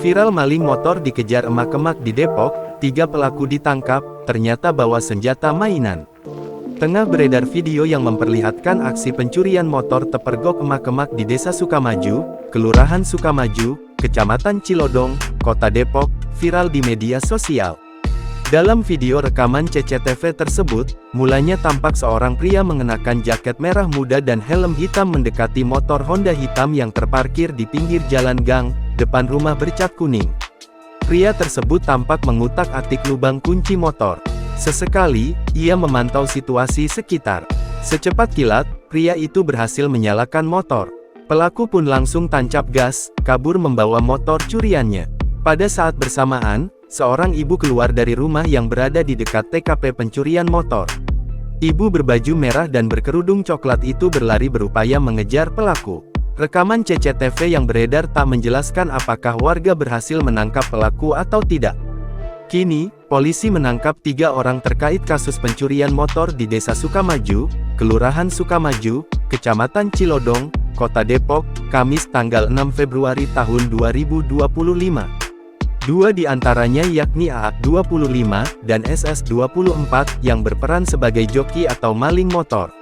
Viral maling motor dikejar emak-emak di Depok, 3 pelaku ditangkap, ternyata bawa senjata mainan. Tengah beredar video yang memperlihatkan aksi pencurian motor terpergok emak-emak di Desa Sukamaju, Kelurahan Sukamaju, Kecamatan Cilodong, Kota Depok, viral di media sosial. Dalam video rekaman CCTV tersebut, mulanya tampak seorang pria mengenakan jaket merah muda dan helm hitam mendekati motor Honda hitam yang terparkir di pinggir jalan gang, depan rumah bercat kuning. Pria tersebut tampak mengutak-atik lubang kunci motor. Sesekali, ia memantau situasi sekitar. Secepat kilat, pria itu berhasil menyalakan motor. Pelaku pun langsung tancap gas, kabur membawa motor curiannya. Pada saat bersamaan, seorang ibu keluar dari rumah yang berada di dekat TKP pencurian motor. Ibu berbaju merah dan berkerudung coklat itu berlari berupaya mengejar pelaku. Rekaman CCTV yang beredar tak menjelaskan apakah warga berhasil menangkap pelaku atau tidak. Kini, polisi menangkap 3 orang terkait kasus pencurian motor di Desa Sukamaju, Kelurahan Sukamaju, Kecamatan Cilodong, Kota Depok, Kamis tanggal 6 Februari tahun 2025. 2 di antaranya yakni AA 25 dan SS 24 yang berperan sebagai joki atau maling motor.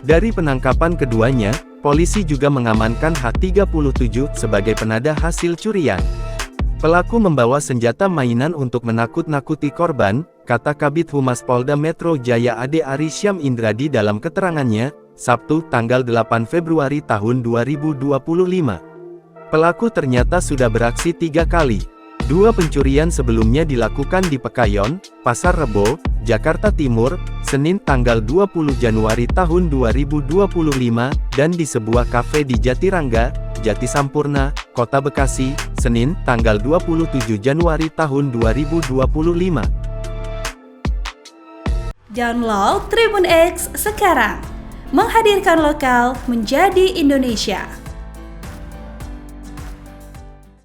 Dari penangkapan keduanya, polisi juga mengamankan H37 sebagai penada hasil curian. Pelaku membawa senjata mainan untuk menakut-nakuti korban, kata Kabid Humas Polda Metro Jaya Ade Arisyam Indradi dalam keterangannya, Sabtu tanggal 8 Februari tahun 2025. Pelaku ternyata sudah beraksi 3 kali. 2 pencurian sebelumnya dilakukan di Pekayon, Pasar Rebo, Jakarta Timur, Senin tanggal 20 Januari tahun 2025, dan di sebuah kafe di Jatirangga, Jati Sampurna, Kota Bekasi, Senin tanggal 27 Januari tahun 2025. Download Tribun X sekarang, menghadirkan lokal menjadi Indonesia.